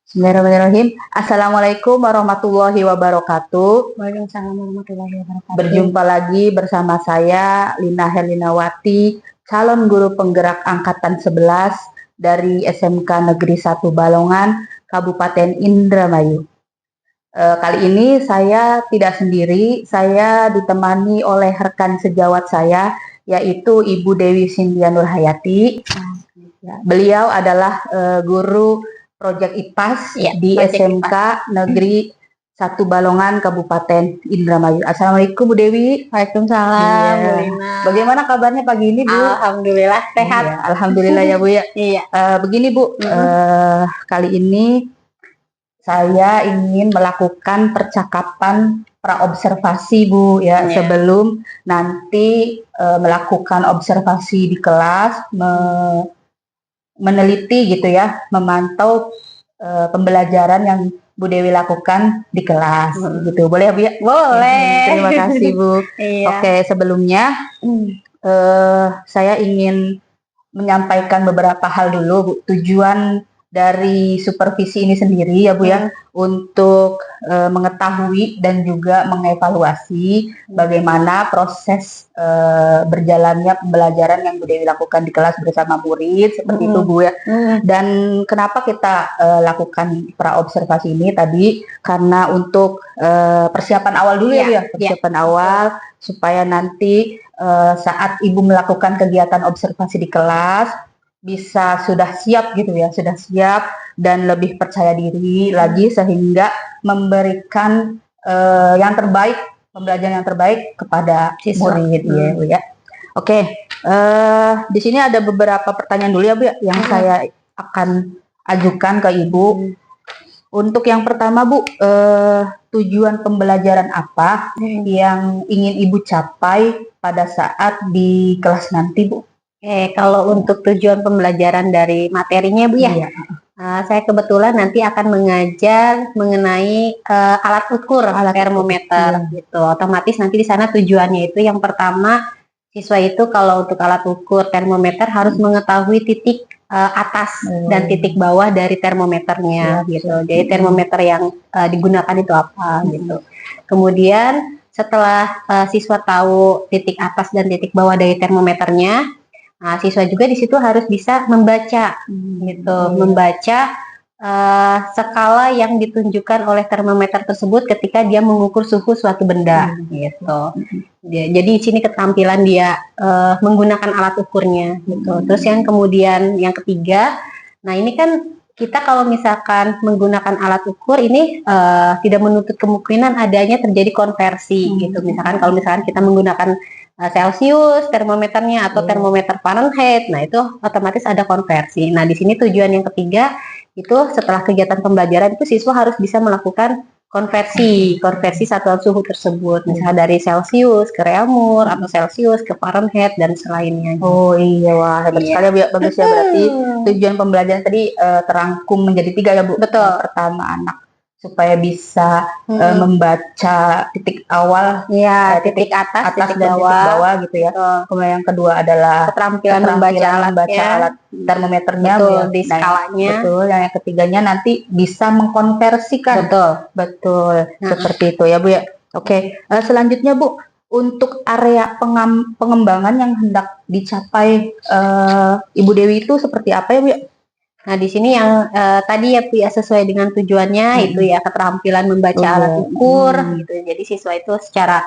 Bismillahirrahmanirrahim. Assalamualaikum warahmatullahi wabarakatuh. Waalaikumsalam warahmatullahi wabarakatuh. Berjumpa lagi bersama saya Lina Herlinawati, calon guru penggerak angkatan 11 dari SMK Negeri 1 Balongan, Kabupaten Indramayu. Kali ini saya tidak sendiri, saya ditemani oleh rekan sejawat saya, yaitu Ibu Dewi Sindia Nurhayati. Beliau adalah guru Project IPAS di SMK Negeri 1 Balongan, Kabupaten Indramayu. Assalamualaikum Bu Dewi. Waalaikumsalam Bu Iya. Lina. Bagaimana kabarnya pagi ini Bu? Alhamdulillah sehat. Iya, alhamdulillah ya Bu ya. Iya. Begini Bu, kali ini saya ingin melakukan percakapan praobservasi Bu ya, sebelum nanti melakukan observasi di kelas, meneliti gitu ya, memantau pembelajaran yang Bu Dewi lakukan di kelas gitu. Boleh Bu ya? Boleh. Terima kasih Bu. Iya. Oke, sebelumnya saya ingin menyampaikan beberapa hal dulu Bu. Tujuan dari supervisi ini sendiri ya Bu ya, untuk mengetahui dan juga mengevaluasi bagaimana proses berjalannya pembelajaran yang Bu Dewi lakukan di kelas bersama murid, seperti itu Bu ya. Dan kenapa kita lakukan praobservasi ini tadi, karena untuk persiapan awal dulu ya Bu ya, persiapan awal supaya nanti saat Ibu melakukan kegiatan observasi di kelas bisa sudah siap gitu ya, sudah siap dan lebih percaya diri lagi, sehingga memberikan yang terbaik, pembelajaran yang terbaik kepada murid ya. Oke, di sini ada beberapa pertanyaan dulu ya Bu ya, yang saya akan ajukan ke Ibu. Untuk yang pertama Bu, tujuan pembelajaran apa yang ingin Ibu capai pada saat di kelas nanti Bu? Kalau untuk tujuan pembelajaran dari materinya Bu ya, saya kebetulan nanti akan mengajar mengenai alat ukur termometer gitu. Otomatis nanti di sana tujuannya itu yang pertama, siswa itu kalau untuk alat ukur termometer harus mengetahui titik atas dan titik bawah dari termometernya gitu. Jadi termometer yang digunakan itu apa gitu. Kemudian setelah siswa tahu titik atas dan titik bawah dari termometernya, siswa juga di situ harus bisa membaca gitu, membaca skala yang ditunjukkan oleh termometer tersebut ketika dia mengukur suhu suatu benda gitu. Jadi di sini keterampilan dia menggunakan alat ukurnya gitu. Terus yang ketiga, nah ini kan kita kalau misalkan menggunakan alat ukur ini tidak menutup kemungkinan adanya terjadi konversi gitu. Misalkan kalau misalkan kita menggunakan Celcius termometernya atau termometer Fahrenheit, nah itu otomatis ada konversi. Nah di sini tujuan yang ketiga itu setelah kegiatan pembelajaran itu siswa harus bisa melakukan konversi satuan suhu tersebut, misalnya dari Celcius ke Reaumur atau Celcius ke Fahrenheit dan selainnya. Oh iya, wah hebat sekali ya Bu, bagus ya. Berarti tujuan pembelajaran tadi terangkum menjadi 3 ya Bu. Betul. Yang pertama anak supaya bisa membaca titik awal, titik atas dan titik titik bawah gitu ya. Kemudian yang kedua adalah keterampilan membaca alat termometernya di skalanya. Betul. Yang ketiganya nanti bisa mengkonversikan. Betul. Seperti itu ya Bu ya. Oke, selanjutnya Bu, untuk area pengembangan yang hendak dicapai Ibu Dewi itu seperti apa ya Bu ya? Nah di sini yang tadi ya Bu ya, sesuai dengan tujuannya itu ya, keterampilan membaca alat ukur gitu. Jadi siswa itu secara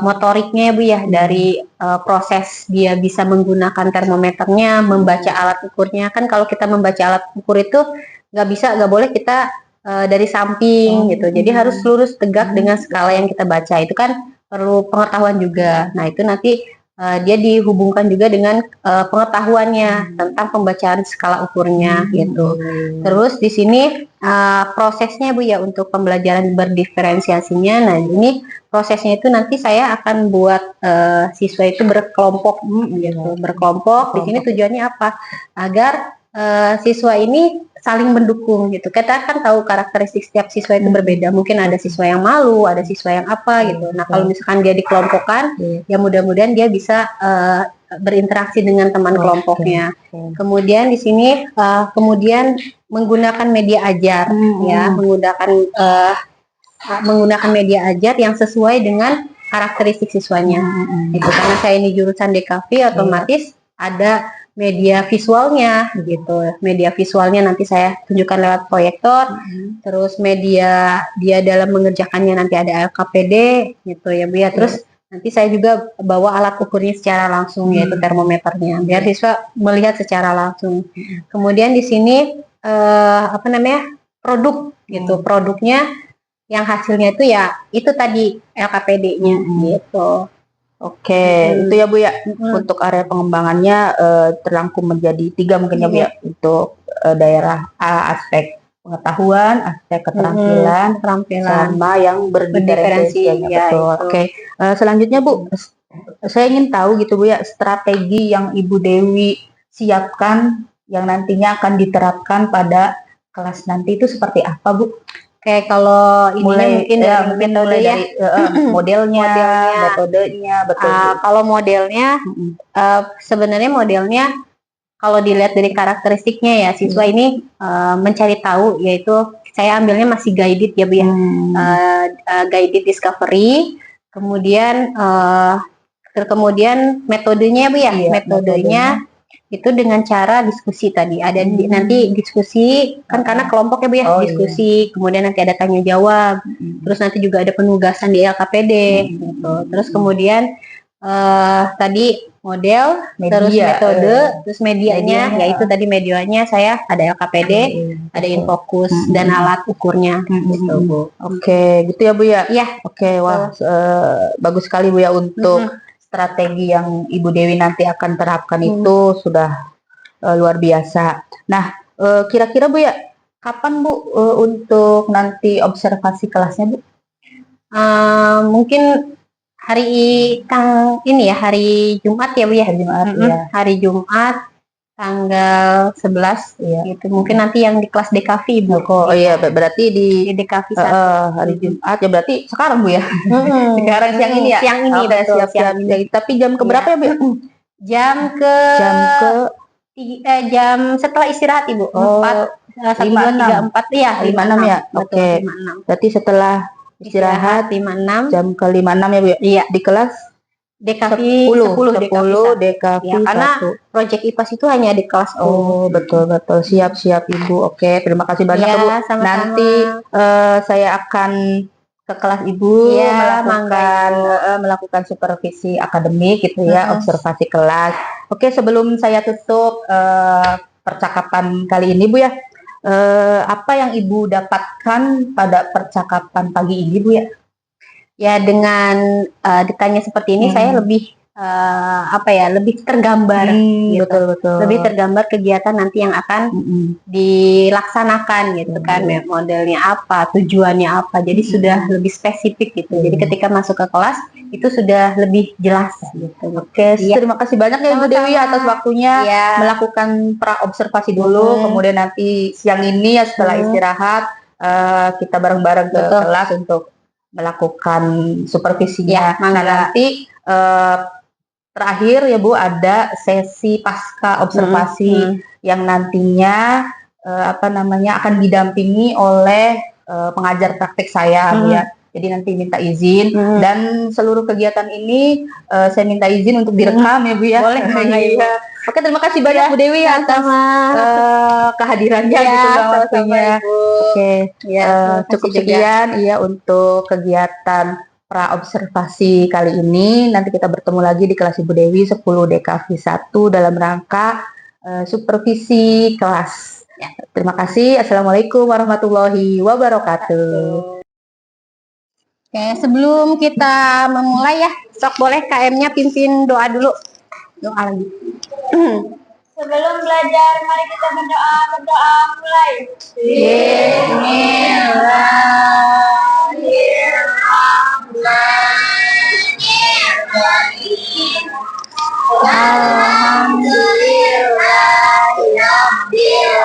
motoriknya ya Bu ya, dari proses dia bisa menggunakan termometernya, membaca alat ukurnya. Kan kalau kita membaca alat ukur itu nggak boleh kita dari samping gitu. Jadi harus lurus tegak dengan skala yang kita baca. Itu kan perlu pengetahuan juga. Nah itu nanti dia dihubungkan juga dengan pengetahuannya tentang pembacaan skala ukurnya gitu. Terus di sini prosesnya Bu ya, untuk pembelajaran berdiferensiasinya. Nah ini prosesnya itu nanti saya akan buat siswa itu berkelompok gitu, berkelompok. Di sini tujuannya apa? Agar siswa ini saling mendukung gitu. Kita kan tahu karakteristik setiap siswa itu berbeda. Mungkin ada siswa yang malu, ada siswa yang apa gitu. Nah kalau misalkan dia dikelompokkan, ya mudah-mudahan dia bisa berinteraksi dengan teman kelompoknya. Oke. Kemudian di sini kemudian menggunakan media ajar ya, menggunakan media ajar yang sesuai dengan karakteristik siswanya. Itu karena saya ini jurusan DKV, otomatis ada media visualnya gitu. Media visualnya nanti saya tunjukkan lewat proyektor. Terus media dia dalam mengerjakannya nanti ada LKPD gitu ya Bu ya. Terus nanti saya juga bawa alat ukurnya secara langsung yaitu termometernya biar siswa melihat secara langsung. Kemudian di sini produk gitu. Produknya yang hasilnya itu ya itu tadi LKPD-nya gitu. Oke, itu ya Bu ya. Untuk area pengembangannya terangkum menjadi 3 mungkin ya Bu ya. Untuk daerah A, aspek pengetahuan, aspek keterampilan, sama yang berdiferensiasi. Ya, betul. Oke, selanjutnya Bu, saya ingin tahu gitu Bu ya, strategi yang Ibu Dewi siapkan yang nantinya akan diterapkan pada kelas nanti itu seperti apa Bu? Oke, kalau ini mungkin dari modelnya, metodenya, betul. Kalau modelnya, sebenarnya modelnya kalau dilihat dari karakteristiknya ya, siswa ini mencari tahu, yaitu saya ambilnya masih guided ya Bu ya, guided discovery, kemudian metodenya Bu ya, metodenya itu dengan cara diskusi tadi. Ada nanti diskusi kan karena kelompok ya Bu ya, diskusi, kemudian nanti ada tanya jawab. Terus nanti juga ada penugasan di LKPD gitu. Terus kemudian tadi model, terus metode, terus medianya, yaitu tadi medianya saya ada LKPD, ada Infocus dan alat ukurnya gitu Bu. Oke, gitu ya Bu ya. Iya. Oke, wah bagus sekali Bu ya untuk strategi yang Ibu Dewi nanti akan terapkan itu sudah luar biasa. Nah, kira-kira Bu ya, kapan Bu untuk nanti observasi kelasnya Bu? Mungkin hari Jumat ya Bu ya. Hari Jumat tanggal 11 gitu. Mungkin nanti yang di kelas DKV Bu. Oh iya, berarti di DKV 1 hari Jumat ya, berarti sekarang Bu ya. Sekarang siang ini ya. Siang ini betul. Siap-siap. Tapi jam keberapa ya Bu? Jam setelah istirahat Ibu. 4 ya 56 ya. Oke. Berarti setelah istirahat 56 jam ke 56 ya Bu ya. Iya. Di kelas DKV 10 DKV ya, karena proyek IPAS itu hanya di kelas 10. Oh, betul. Siap Ibu. Oke, terima kasih banyak ya, Bu. Sama-sama. Nanti saya akan ke kelas Ibu melakukan supervisi akademik gitu ya, observasi kelas. Oke, sebelum saya tutup percakapan kali ini Bu ya, apa yang Ibu dapatkan pada percakapan pagi ini Bu ya? Ya, dengan ditanya seperti ini saya lebih lebih tergambar gitu. Betul. Lebih tergambar kegiatan nanti yang akan dilaksanakan gitu kan, modelnya apa, tujuannya apa. Jadi sudah lebih spesifik gitu. Jadi ketika masuk ke kelas itu sudah lebih jelas gitu. Oke, terima kasih banyak ya Ibu Dewi atas waktunya melakukan pra observasi dulu, kemudian nanti siang ini ya setelah istirahat kita bareng-bareng ke kelas untuk melakukan supervisinya. Nah, nanti terakhir ya Bu ada sesi pasca observasi yang nantinya akan didampingi oleh pengajar praktik saya Bu ya. Jadi nanti minta izin dan seluruh kegiatan ini saya minta izin untuk direkam ya Bu ya. Boleh. Iya. Oke, terima kasih banyak Bu Dewi atas kehadirannya gitu waktunya. Oke, cukup sekian untuk kegiatan pra observasi kali ini. Nanti kita bertemu lagi di kelas Ibu Dewi 10 DKV 1 dalam rangka supervisi kelas. Terima kasih. Assalamualaikum warahmatullahi wabarakatuh. Oke, sebelum kita memulai ya, sok boleh KM-nya pimpin doa dulu. Doa lagi. Sebelum belajar, mari kita berdoa mulai. Bismillahirrahmanirrahim. Alhamdulillahirabbil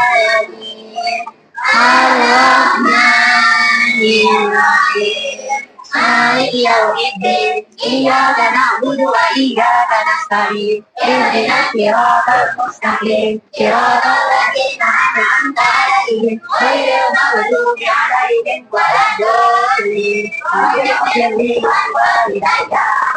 alamin. Ar-Rahmanir Rahim. Maliki yaumiddin. إياك نعبد وإياك نستعين اهدنا الصراط المستقيم صراط الذين أنعمت عليهم غير المغضوب عليهم ولا الضالين اغفر لي ولوالدي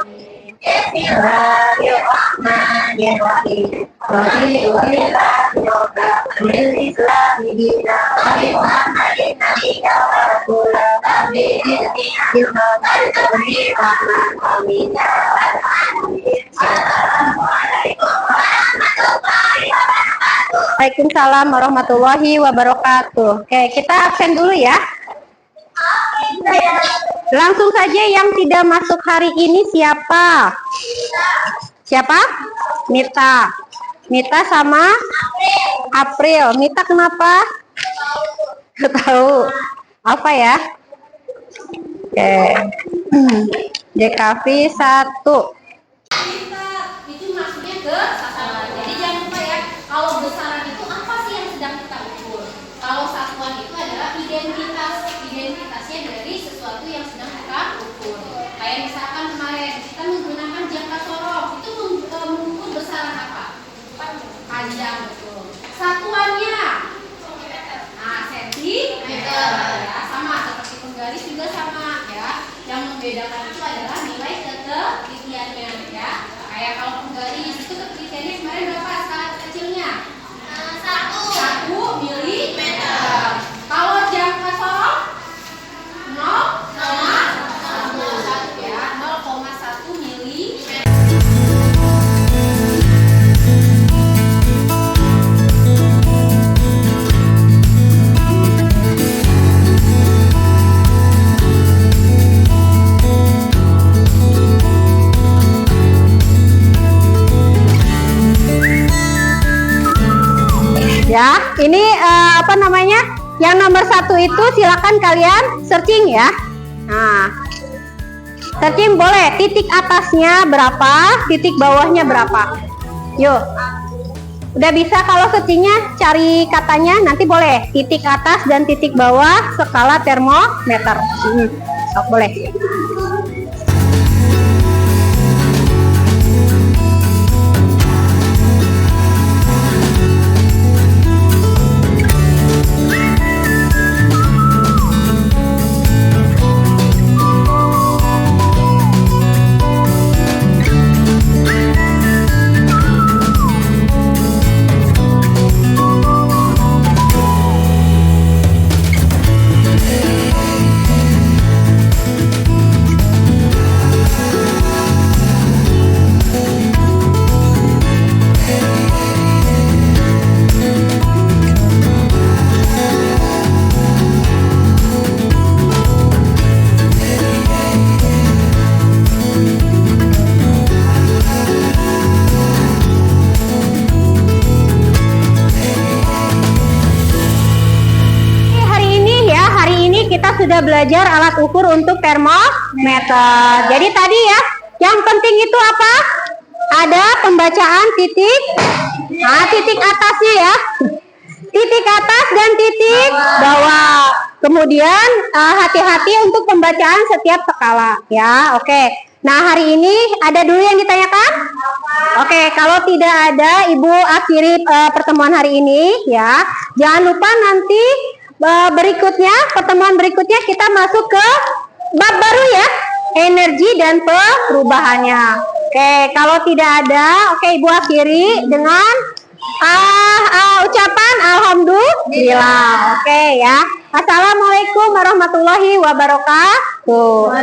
آمين بسم الله الرحمن الرحيم رضيت بالله ربا وبالإسلام دينا وبمحمد نبيا ورسولا وبإذنه علما وارزقني رحمة آمين يا رب العالمين السلام عليكم ورحمة الله وبركاته. Waalaikumsalam warahmatullahi wabarakatuh. Oke, kita absen dulu ya. Langsung saja yang tidak masuk hari ini siapa? Siapa? Mita. Mita sama April. Mita kenapa? Nggak tahu. Apa ya? Oke. JKV 1. Itu masuknya ke sasaran. Jadi jangan lupa ya, kalau besaran itu apa sih yang sedang kita ukur? Kalau satuan itu adalah identitasnya dari sesuatu yang sedang kita ukur. Kayak misalkan kemarin kita menggunakan jangka sorong, itu mengukur besaran apa? Panjang, betul. Satuannya, nah sentimeter ya, sama seperti penggaris juga sama ya. Yang membedakan itu adalah nilai ketelitiannya ya. Kayak kalau penggaris itu ketelitiannya kemarin berapa skala kecilnya? 1 milimeter. Kalau jangka sorong 0,1 ya, 0,1 milimeter. Ya, ini apa namanya? Yang nomor 1 itu silakan kalian searching ya. Nah, searching boleh. Titik atasnya berapa? Titik bawahnya berapa? Yuk. Udah bisa kalau searchingnya cari katanya nanti boleh. Titik atas dan titik bawah skala termometer. Oh, boleh. Kita sudah belajar alat ukur untuk termometer. Jadi tadi ya, yang penting itu apa? Ada pembacaan titik, nah titik atasnya ya, titik atas dan titik bawah. Kemudian hati-hati untuk pembacaan setiap skala ya. Oke. Nah hari ini ada dulu yang ditanyakan? Oke, kalau tidak ada Ibu akhiri pertemuan hari ini ya. Jangan lupa nanti berikutnya, pertemuan berikutnya kita masuk ke bab baru ya, energi dan perubahannya. Oke, kalau tidak ada, oke Ibu akhiri dengan ucapan alhamdulillah. Oke ya. Assalamualaikum warahmatullahi wabarakatuh.